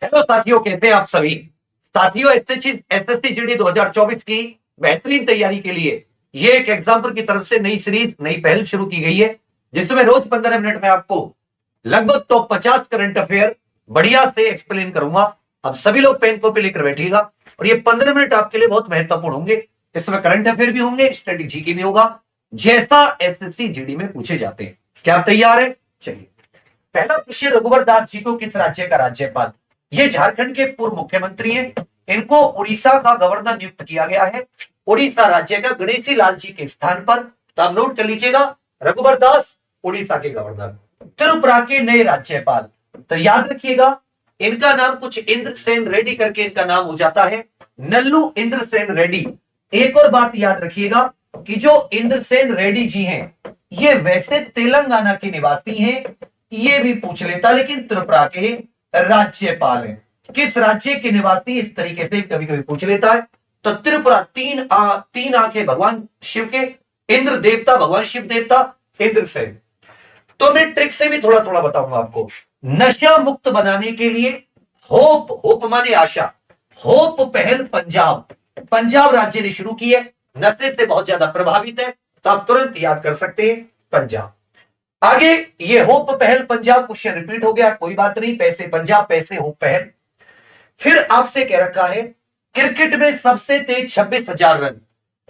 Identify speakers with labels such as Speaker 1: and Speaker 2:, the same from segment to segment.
Speaker 1: Hello साथियों, कैसे हैं आप सभी साथियों। एसएससी जीडी 2024 की बेहतरीन तैयारी के लिए ये एक एग्जाम्पल की तरफ से नई सीरीज, नई पहल शुरू की गई है, जिसमें रोज 15 मिनट में आपको लगभग टॉप 50 करंट अफेयर बढ़िया से एक्सप्लेन करूंगा। अब सभी लोग पेन कॉपी लेकर बैठिएगा और ये 15 मिनट आपके लिए बहुत महत्वपूर्ण होंगे। इसमें करंट अफेयर भी होंगे, स्ट्रेटेजी की भी होगा, जैसा एसएससी जीडी में पूछे जाते हैं। क्या आप तैयार है? चलिए, पहला प्रश्न, रघुवर दास जी को किस राज्य का राज्यपाल? ये झारखंड के पूर्व मुख्यमंत्री हैं। इनको उड़ीसा का गवर्नर नियुक्त किया गया है, उड़ीसा राज्य का, गणेशी लाल जी के स्थान पर। तो आप नोट कर लीजिएगा, रघुवर दास उड़ीसा के गवर्नर। त्रिपुरा के नए राज्यपाल, तो याद रखिएगा इनका नाम कुछ इंद्रसेन रेड्डी करके इनका नाम हो जाता है, नल्लू इंद्रसेन रेड्डी। एक और बात याद रखिएगा कि जो इंद्रसेन रेड्डी जी हैं, ये वैसे तेलंगाना के निवासी हैं, ये भी पूछ लेता, लेकिन त्रिपुरा के राज्यपाल हैं। किस राज्य के निवासी, इस तरीके से कभी कभी पूछ लेता है। तो त्रिपुरा, तीन आंखें भगवान शिव के, इंद्र देवता भगवान शिव देवता, इंद्रसेन। तो मैं ट्रिक से भी थोड़ा थोड़ा बताऊंगा आपको। नशा मुक्त बनाने के लिए होप, होप माने आशा, होप पहल पंजाब राज्य ने शुरू की है। नशे से बहुत ज्यादा प्रभावित है, तो आप तुरंत याद कर सकते हैं पंजाब। आगे ये होप पहल पंजाब, क्वेश्चन रिपीट हो गया, कोई बात नहीं, पैसे पंजाब, पैसे होप पहल। फिर आपसे कह रखा है क्रिकेट में सबसे तेज 26,000 रन,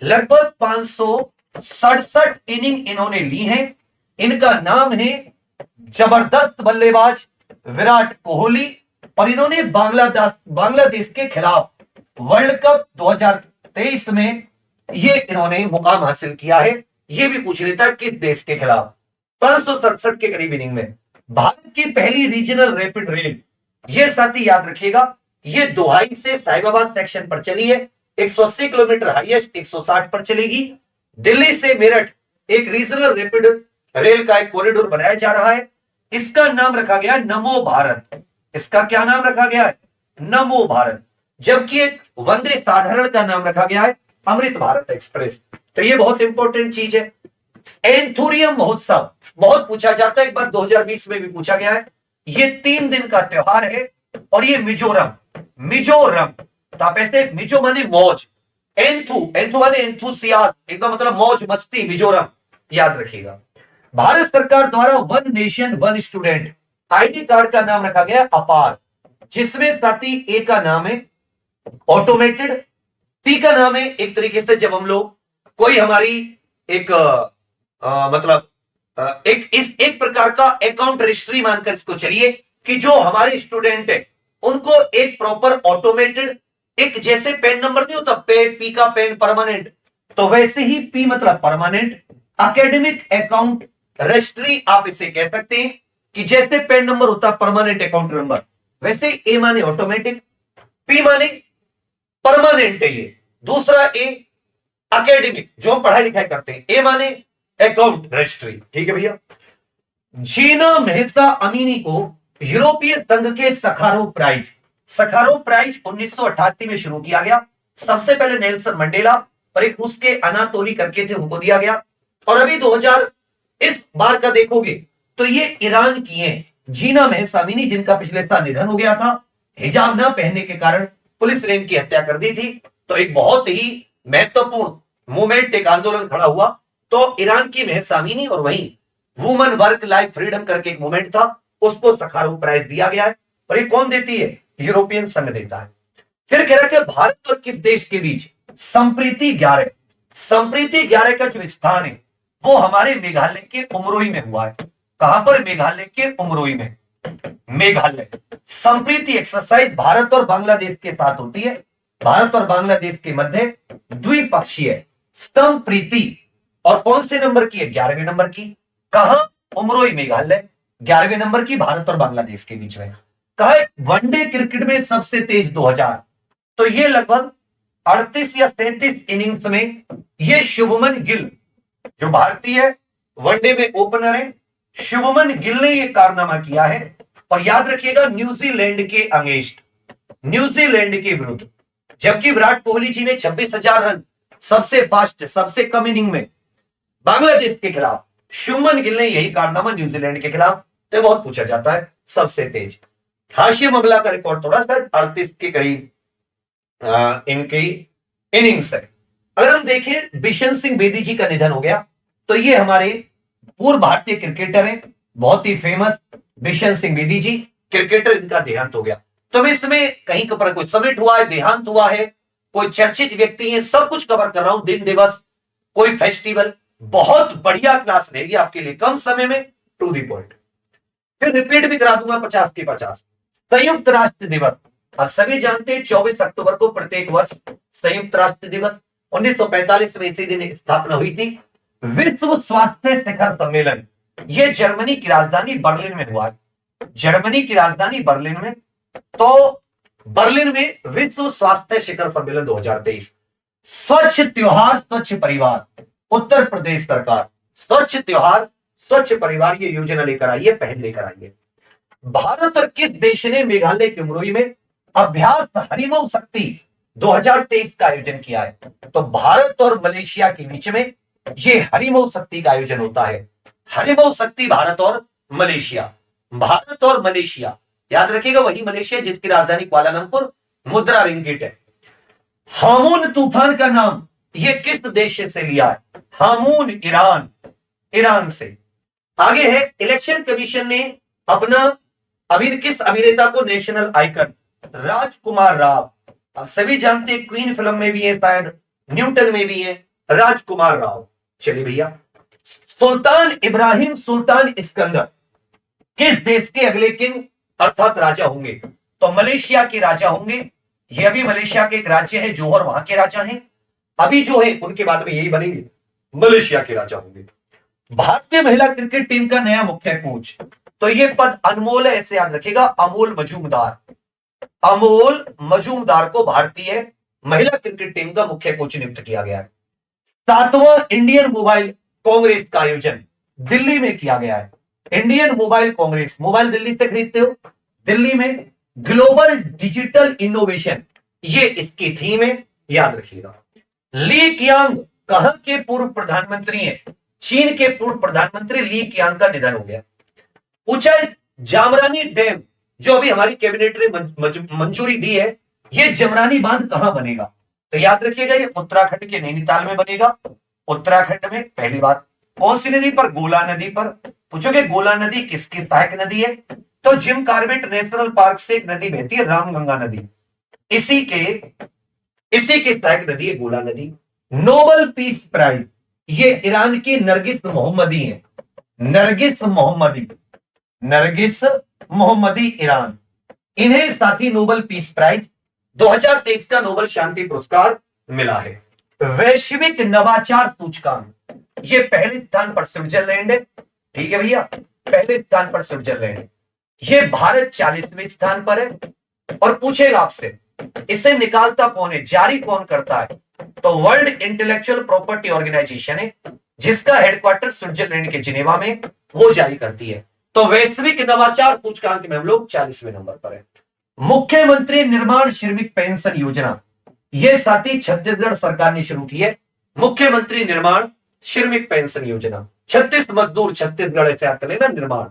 Speaker 1: लगभग 567 इनिंग इन्होंने ली हैं। इनका नाम है जबरदस्त बल्लेबाज विराट कोहली, और इन्होंने बांग्लादेश के खिलाफ वर्ल्ड कप 2023 में ये इन्होंने मुकाम हासिल किया है। ये भी पूछ लेता है किस देश के खिलाफ। 567 के करीब इनिंग में। भारत की पहली रीजनल रैपिड रेल, ये साथी याद रखिएगा, ये दोहाई से साहिबाबाद सेक्शन पर चली है, 180 किलोमीटर हाईएस्ट 160 पर चलेगी। दिल्ली से मेरठ एक रीजनल रैपिड रेल का एक कॉरिडोर बनाया जा रहा है, इसका नाम रखा गया नमो भारत। इसका क्या नाम रखा गया है? नमो भारत। जबकि एक वंदे साधारण का नाम रखा गया है अमृत भारत एक्सप्रेस। तो ये बहुत इंपॉर्टेंट चीज है। एंथुरियम महोत्सव बहुत पूछा जाता है, एक बार 2020 में भी पूछा गया है। ये 3 दिन का त्योहार है, और ये मिजोरम, तो आप ऐसे, मिजो माने मौज, एंथू माने एंथुसियास्ट, एकदम मतलब मौज मस्ती, मिजोरम, याद रखिएगा। भारत सरकार द्वारा one nation one student ID card का नाम रखा गया अपार, जिसमें साथी ए का नाम है ऑटोमेटेड, पी का नाम है एक तरीके से जब हम लोग कोई हमारी एक मतलब एक प्रकार का अकाउंट रजिस्ट्री मानकर इसको चलिए कि जो हमारे स्टूडेंट है उनको एक प्रॉपर ऑटोमेटेड, एक जैसे पेन नंबर नहीं होता, पी का पेन परमानेंट, तो वैसे ही पी मतलब परमानेंट एकेडमिक अकाउंट रजिस्ट्री, आप इसे कह सकते हैं कि जैसे पेन नंबर होता परमानेंट अकाउंट नंबर, वैसे ए माने ऑटोमेटिक, पी माने परमानेंट है ये, दूसरा ए एकेडमिक जो हम पढ़ाई लिखाई करते हैं, ए माने अकाउंट रजिस्ट्री। ठीक है भैया। जीना मेहसा अमीनी को यूरोपीय संघ के सखारोव प्राइज 1988 में शुरू किया गया। सबसे पहले नेल्सन मंडेला और एक रूस के अनातोली करके थे, उनको दिया गया। और अभी 2000 इस बार का देखोगे तो ये ईरान की हैं, जीना मेहसा अमीनी, जिनका पिछले साल निधन हो गया था। हिजाब ना पहनने के कारण पुलिस ने इनकी हत्या कर दी थी। तो एक बहुत ही महत्वपूर्ण मूवमेंट, एक आंदोलन खड़ा हुआ। तो ईरान की मेहसा अमीनी, और वहीं वुमन वर्क लाइफ फ्रीडम करके एक मूवमेंट था, उसको सखारोव प्राइज दिया गया है। और ये कौन देती है? यूरोपियन संघ देता है। फिर कह रहा है कि भारत और किस देश के बीच संप्रीति 11 का जो स्थान है वो हमारे मेघालय के उमरोई में हुआ है। कहां पर? मेघालय के उमरोई में। मेघालय संप्रीति एक्सरसाइज भारत और बांग्लादेश के साथ होती है। भारत और बांग्लादेश के मध्य द्विपक्षीय संप्रीति, और कौन से नंबर की है? 11वें नंबर की। कहां? उमरोई मेघालय, 11वें नंबर की, भारत और बांग्लादेश के बीच में। कहा है वनडे क्रिकेट में सबसे तेज 2000, तो ये लगभग 38 या 37 इनिंग्स में ये शुभमन गिल, जो भारतीय वनडे में ओपनर है, शुभमन गिल ने यह कारनामा किया है। और याद रखिएगा न्यूजीलैंड के अगेंस्ट, न्यूजीलैंड के विरुद्ध। जबकि विराट कोहली जी ने 26,000 रन सबसे फास्ट, सबसे कम इनिंग में बांग्लादेश के खिलाफ, शुभमन गिल ने यही कारनामा न्यूजीलैंड के खिलाफ, तो बहुत पूछा जाता है सबसे तेज। हाशिम अमला का रिकॉर्ड थोड़ा सा 38 के करीब इनकी इनिंग्स है। अगर हम देखें बिशन सिंह बेदी जी का निधन हो गया, तो ये हमारे पूर्व भारतीय क्रिकेटर हैं, बहुत ही फेमस बिशन सिंह बेदी जी, क्रिकेटर, इनका देहांत हो गया। तो मैं इसमें कहीं पर कोई समिट हुआ है, देहांत हुआ है, कोई चर्चित व्यक्ति है, सब कुछ कवर कर रहा हूं, दिन दिवस, कोई फेस्टिवल, बहुत बढ़िया क्लास रहेगी आपके लिए, कम समय में, टू दी पॉइंट। फिर रिपीट भी करा दूंगा 50 के 50। संयुक्त राष्ट्र दिवस, अब सभी जानते हैं 24 अक्टूबर को प्रत्येक वर्ष संयुक्त राष्ट्र दिवस, 1945 में इसी दिन स्थापना हुई थी। विश्व स्वास्थ्य शिखर सम्मेलन, यह जर्मनी की राजधानी बर्लिन में हुआ है, जर्मनी की राजधानी बर्लिन में। तो बर्लिन में विश्व स्वास्थ्य शिखर सम्मेलन 2023। स्वच्छ त्योहार स्वच्छ परिवार, उत्तर प्रदेश सरकार स्वच्छ त्योहार स्वच्छ परिवार ये योजना लेकर आई है, पहल लेकर आई है। भारत और किस देश ने मेघालय के उमरोई में अभ्यास हरिमऊ शक्ति 2023 का आयोजन किया है? तो भारत और मलेशिया के बीच में ये हरिमऊ शक्ति का आयोजन होता है। हरिमऊ शक्ति भारत और मलेशिया, भारत और मलेशिया, याद रखिएगा वही मलेशिया जिसकी राजधानी कुआलालंपुर, मुद्रा रिंगिट है। हामून तूफान का नाम ये किस देश से लिया है? हामून ईरान, ईरान से। आगे है, इलेक्शन कमीशन ने अपना किस अभिनेता को नेशनल आइकन? राजकुमार राव, अब सभी जानते हैं क्वीन फिल्म में भी है, शायद न्यूटन में भी है, राजकुमार राव। चलिए भैया, सुल्तान इब्राहिम सुल्तान इस्कंदर किस देश के अगले किंग अर्थात राजा होंगे? तो मलेशिया के राजा होंगे। ये अभी मलेशिया के एक राज्य है, जोहर वहां के राजा हैं, अभी जो है उनके बाद में यही बनेंगे, मलेशिया के राजा होंगे। भारतीय महिला क्रिकेट टीम का नया मुख्य कोच, तो ये पद अनमोल है, ऐसे याद रखिएगा, अमोल मजूमदार, अमोल मजूमदार को भारतीय महिला क्रिकेट टीम का मुख्य कोच नियुक्त किया गया है। 7वां इंडियन मोबाइल कांग्रेस का आयोजन दिल्ली में किया गया है। Indian mobile Congress, mobile Delhi से खरीदते हो, दिल्ली में ग्लोबल डिजिटल इनोवेशन, ये इसकी थीम है, याद रखिएगा। ली कियांग कहां के पूर्व प्रधानमंत्री हैं? चीन के पूर्व प्रधानमंत्री ली कियांग का निधन हो गया। पूछा जामरानी डैम, जो अभी हमारी कैबिनेट ने मंजूरी दी है, ये जमरानी बांध कहां बनेगा? तो याद रखिएगा ये उत्तराखंड के नैनीताल में बनेगा, उत्तराखंड में। पहली बात, कौन सी नदी पर? गोला नदी पर। पूछोगे गोला नदी किसकी सहायक नदी है? तो जिम कार्बेट नेशनल पार्क से एक नदी बहती है, रामगंगा नदी, इसी की सहायक नदी है गोला नदी। नोबेल पीस प्राइज, ये ईरान की नरगिस मोहम्मदी है, नरगिस मोहम्मदी, नरगिस मोहम्मदी ईरान, इन्हें साथी नोबेल पीस प्राइज 2023 का नोबेल शांति पुरस्कार मिला है। वैश्विक नवाचार सूचकांक, ये पहले स्थान पर स्विट्जरलैंड है, ठीक है भैया, पहले स्थान पर स्विट्जरलैंड है। ये भारत 40वें स्थान पर है। और पूछेगा आपसे इसे निकालता कौन है, जारी कौन करता है? तो वर्ल्ड इंटेलेक्चुअल प्रॉपर्टी ऑर्गेनाइजेशन है, जिसका हेडक्वार्टर स्विट्जरलैंड के जिनेवा में, वो जारी करती है। तो वैश्विक नवाचार सूचकांक में हम लोग 40वें नंबर पर है। मुख्यमंत्री निर्माण श्रमिक पेंशन योजना, यह साथी छत्तीसगढ़ सरकार ने शुरू की है, मुख्यमंत्री निर्माण श्रमिक पेंशन योजना। 36 मजदूर छत्तीसगढ़ ऐसे आते ना निर्माण।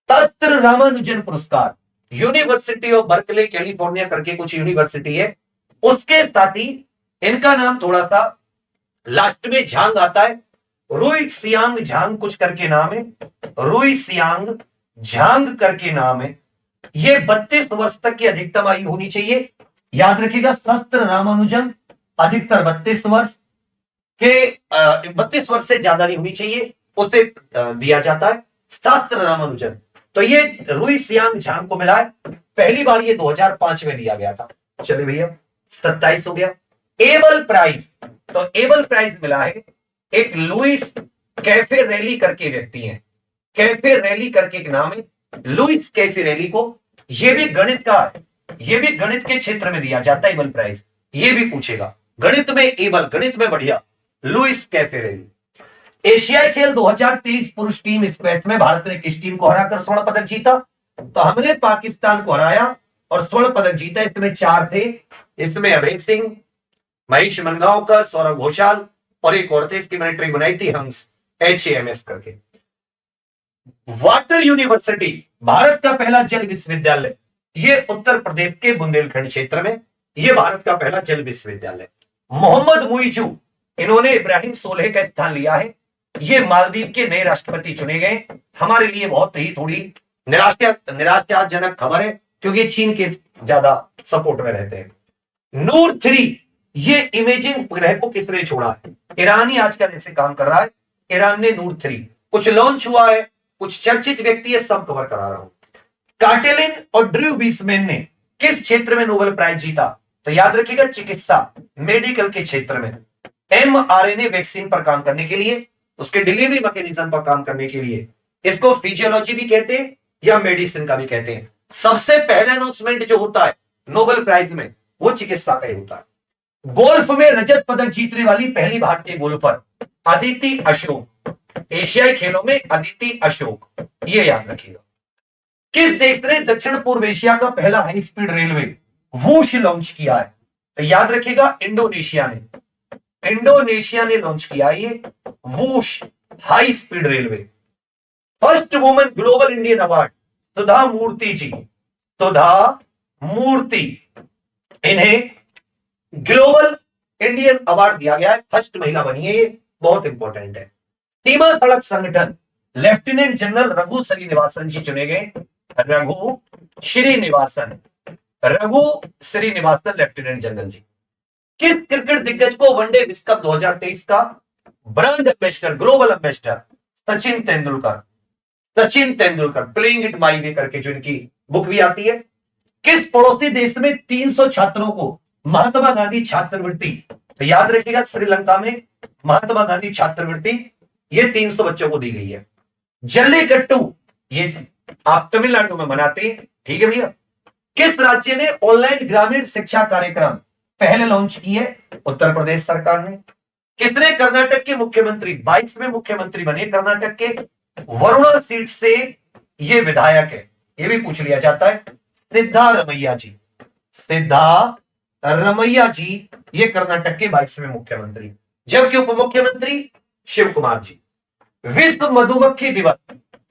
Speaker 1: शास्त्र रामानुजन पुरस्कार, यूनिवर्सिटी ऑफ बर्कले कैलिफोर्निया करके कुछ यूनिवर्सिटी है, उसके साथ ही इनका नाम थोड़ा सा लास्ट में झांग आता है, रुई सियांग झांग कुछ करके नाम है, रुई सियांग झांग करके नाम है। ये 32 वर्ष तक की अधिकतम आयु होनी चाहिए, याद रखिएगा। शास्त्र रामानुजन अधिकतर 32 वर्ष के 32 वर्ष से ज्यादा नहीं होनी चाहिए, उसे दिया जाता है शास्त्र रामानुजन। तो ये रुई सियांग झांग को मिला है, पहली बार ये 2005 में दिया गया था। चलिए भैया 27 हो गया। एबल प्राइज, तो एबल प्राइज मिला है एक लुइस कैफे रैली करके व्यक्ति है, कैफे रैली करके एक नाम है, लुइस कैफे रैली को। ये भी गणित का है, ये भी गणित के क्षेत्र में दिया जाता है एबल प्राइज, ये भी पूछेगा गणित में, एबल गणित में बढ़िया, लुइस कैफे रैली। एशियाई खेल 2023 पुरुष टीम स्क्वैश में भारत ने किस टीम को हराकर स्वर्ण पदक जीता? तो हमने पाकिस्तान को हराया और स्वर्ण पदक जीता। इसमें 4 थे, इसमें अभय सिंह, महेश मनगांवकर, सौरभ घोषाल और एक और थे, इसकी मैंने ट्रिक बनाई थी हंस, HAMS करके। वाटर यूनिवर्सिटी, भारत का पहला जल विश्वविद्यालय ये उत्तर प्रदेश के बुंदेलखंड क्षेत्र में, ये भारत का पहला जल विश्वविद्यालय। मोहम्मद मुइजू, इन्होंने इब्राहिम सोलेह का स्थान लिया है। ये मालदीव के नए राष्ट्रपति चुने गए। हमारे लिए बहुत ही थोड़ी निराशाजनक खबर है, क्योंकि चीन के ज्यादा सपोर्ट में रहते हैं। नूर 3, ये इमेजिंग ग्रह को किसने छोड़ा है? ईरान ही आजकल ऐसे काम कर रहा है। ईरान ने नूर 3 कुछ लॉन्च हुआ है, कुछ चर्चित व्यक्ति है, सब कवर करा रहा हूं। कार्टेलिन और ड्रू बीसमैन ने किस क्षेत्र में नोबेल प्राइज जीता? तो याद रखिएगा, चिकित्सा, मेडिकल के क्षेत्र में, mRNA वैक्सीन पर काम करने के लिए, उसके डिलीवरी मैकेनिज्म पर काम करने के लिए। इसको फिजियोलॉजी भी कहते हैं या मेडिसिन का भी कहते हैं। सबसे पहला अनाउंसमेंट जो होता है नोबेल प्राइज में, वो चिकित्सा का ही होता है। गोल्फ में रजत पदक जीतने वाली पहली भारतीय गोल्फर अदिति अशोक, एशियाई खेलों में अदिति अशोक, ये याद रखिएगा। किस देश ने दक्षिण पूर्व एशिया का पहला high speed railway whoosh launch किया है? तो याद रखिएगा, इंडोनेशिया ने लॉन्च किया ये whoosh high speed railway. First women global Indian award Sudha Murthy ji, Sudha Murthy, इन्हें ग्लोबल इंडियन अवार्ड दिया गया है। फर्स्ट महिला बनी है, ये बहुत इंपॉर्टेंट है। सीमा सड़क संगठन लेफ्टिनेंट जनरल रघु श्रीनिवासन जी चुने गए। Raghu Srinivasan lieutenant general ji. किस क्रिकेट दिग्गज को वनडे विश्व कप 2023 का brand ambassador, global ambassador Sachin Tendulkar playing it my way करके जो इनकी बुक भी आती है। किस पड़ोसी देश में 300 छात्रों को महात्मा गांधी छात्रवृत्ति? तो याद रखिएगा, श्रीलंका में महात्मा गांधी छात्रवृत्ति ये 300 बच्चों को दी गई है। जल्लीकट्टू, ये आप तमिलनाडु में मनाते हैं, ठीक है भैया। किस राज्य ने ऑनलाइन ग्रामीण शिक्षा कार्यक्रम पहले लॉन्च की है? उत्तर प्रदेश सरकार ने। किसने कर्नाटक के मुख्यमंत्री, 22वें मुख्यमंत्री बने कर्नाटक के, वरुणा सीट से ये विधायक है, ये भी पूछ लिया जाता है, सिद्धारमैया जी, ये कर्नाटक के 22वें मुख्यमंत्री। जबकि उप मुख्यमंत्री शिव कुमार जी। विश्व मधुमक्खी दिवस,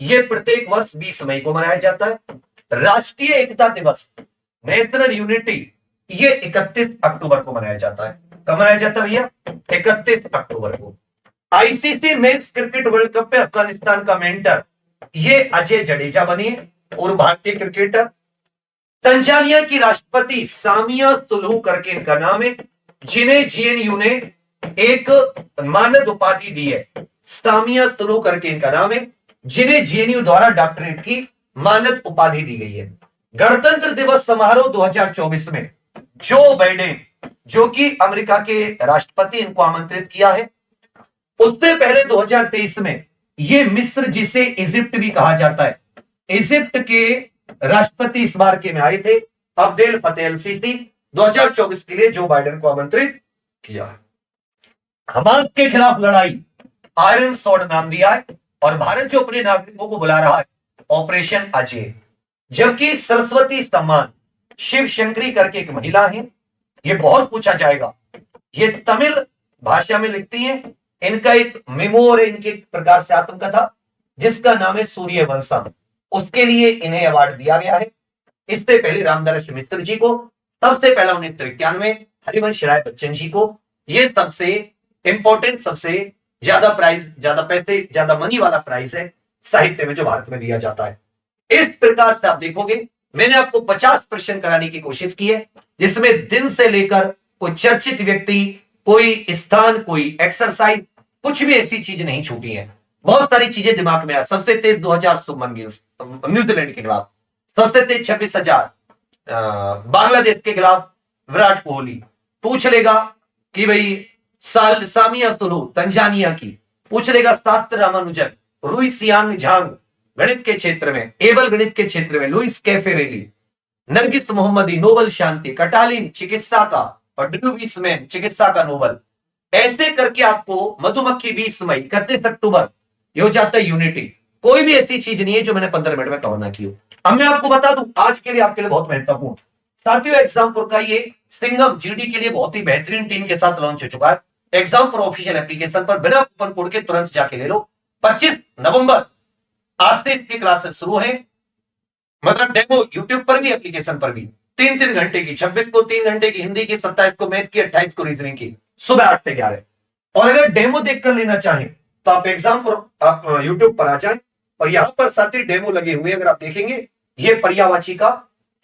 Speaker 1: ये प्रत्येक वर्ष 20 मई को मनाया जाता है। राष्ट्रीय एकता दिवस, नेशनल यूनिटी, ये 31 अक्टूबर को मनाया जाता है। कब मनाया जाता है भैया? 31 अक्टूबर को। ICC men's cricket world cup में अफगानिस्तान का मेंटर ये अजय जडेजा बने और भारतीय क्रिकेटर। तंजानिया की राष्ट्रपति सामिया सुलुहु करके इनका नाम है, जिन्हें जेएनयू ने एक मानद उपाधि दी है। सामिया सुलुहु करके इनका नाम है, जिन्हें जेएनयू द्वारा डॉक्टरेट की मानद उपाधि दी गई है। गणतंत्र दिवस समारोह 2024 में जो बाइडेन, जो कि अमेरिका के राष्ट्रपति, इनको आमंत्रित किया है। उससे पहले 2023 में ये मिस्र, जिसे इजिप्ट भी कहा जाता है, इजिप्ट के राष्ट्रपति इस बार के में आए थे, अब्देल फतेह अल सीसी। 2024 के लिए जो बाइडेन को आमंत्रित किया है। हमास के खिलाफ लड़ाई आयरन स्वॉर्ड नाम दिया है, और भारत जो अपने नागरिकों को बुला रहा है ऑपरेशन अजय। जबकि सरस्वती सम्मान शिव शंकरी करके एक महिला है, ये बहुत पूछा जाएगा, ये तमिल भाषा में लिखती हैं। इनका एक मेमोर है, इनके एक प्रकार से आत्मकथा, जिसका नाम है सूर्यवंशम, उसके लिए इन्हें अवार्ड दिया गया है। इससे पहले रामधारी मिश्र जी को, सबसे पहला 1991 हरिवंश राय बच्चन जी को। ये सबसे इंपॉर्टेंट, सबसे ज्यादा प्राइज, ज्यादा पैसे, ज्यादा मनी वाला प्राइज है साहित्य में जो भारत में दिया जाता है। इस प्रकार से आप देखोगे, मैंने आपको 50 प्रश्न कराने की कोशिश की है, जिसमें दिन से लेकर कोई चर्चित व्यक्ति, कोई स्थान, कोई एक्सरसाइज, कुछ भी ऐसी चीज नहीं छूटी है। बहुत सारी चीजें दिमाग में आ। सबसे तेज 2000 शुभमन गिल न्यूजीलैंड के खिलाफ, सबसे तेज 26,000 बांग्लादेश के खिलाफ विराट कोहली। पूछ लेगा कि भाई सामिया सुलुहु तंजानिया की, पूछ लेगा शास्त्र रामानुजन, रुई सियांग झांग गणित के क्षेत्र में, एबल गणित के क्षेत्र में लुइस कैफेरेली, नरगिस मोहम्मदी नोबल शांति, कटालिन चिकित्सा का, और ड्रू बीसमैन चिकित्सा का नोबल। ऐसे करके आपको मधुमक्खी 20 मई, 31 अक्टूबर, ये हो जाता है यूनिटी। कोई भी ऐसी चीज नहीं है जो मैंने 15 मिनट में कवर ना की हो। अब मैं आपको बता दूं, आज के लिए आपके लिए बहुत महत्वपूर्ण साथियों, एग्जामपुर का ये सिंगम जीडी के लिए बहुत ही बेहतरीन टीम के साथ लॉन्च हो चुका है। एग्जामपुर ऑफिशियल एप्लीकेशन पर बिना कूपन कोड के तुरंत जाके ले लो। 25 नवंबर आज से इसकी क्लासेस शुरू है। मतलब डेमो यूट्यूब पर भी, एप्लीकेशन पर भी 3-3 घंटे की, 26 को 3 घंटे की हिंदी की, 27 को मैथ की, 28 को रीजनिंग की, सुबह 8 से 11। और अगर डेमो देखकर लेना चाहें तो आप एग्जाम पर, आप यूट्यूब पर आ जाएं और यहां पर साथ ही डेमो लगे हुए, अगर आप देखेंगे ये पर्यायवाची का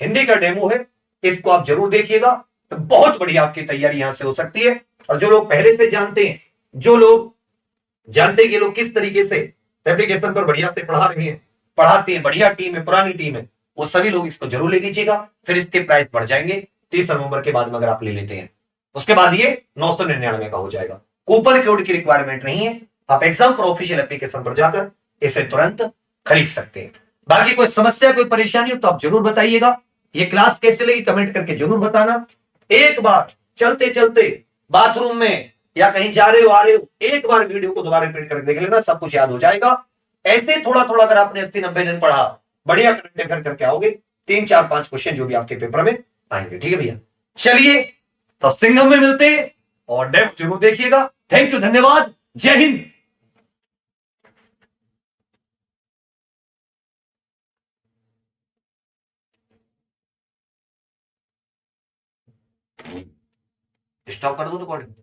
Speaker 1: हिंदी का डेमो है, इसको आप जरूर देखिएगा। तो बहुत बढ़िया आपकी तैयारी यहां से हो सकती है। और जो लोग पहले से जानते हैं, जो लोग जानते हैं कि लोग किस तरीके से एप्लीकेशन पर बढ़िया से पढ़ा रहे हैं, पढ़ाते हैं, बढ़िया टीम है, पुरानी टीम है, वो सभी लोग इसको जरूर ले लीजिएगा। फिर इसके प्राइस बढ़ जाएंगे 30 नवंबर के बाद में, अगर आप ले लेते हैं उसके बाद ये 999 का हो जाएगा। कूपन कोड की रिक्वायरमेंट नहीं है, आप एग्जाम पर ऑफिशियल एप्लीकेशन पर जाकर इसे तुरंत खरीद सकते हैं। बाकी कोई समस्या, कोई परेशानी हो तो आप जरूर बताइएगा। ये क्लास कैसे लगी कमेंट करके जरूर बताना। एक बार चलते चलते बाथरूम में या कहीं जा रहे हो, आ रहे हो, एक बार वीडियो को दोबारा रिपीट करके देख लेना, सब कुछ याद हो जाएगा। ऐसे थोड़ा थोड़ा अगर आपने 80-90 दिन पढ़ा, बढ़िया करंट अफेयर करके आओगे, 3-4-5 क्वेश्चन जो भी आपके पेपर में आएंगे। ठीक है भैया, चलिए तो सिंघम में मिलते हैं और डेमो जरूर देखिएगा। थैंक यू, धन्यवाद, जय हिंद। स्टॉप कर दो रिकॉर्डिंग।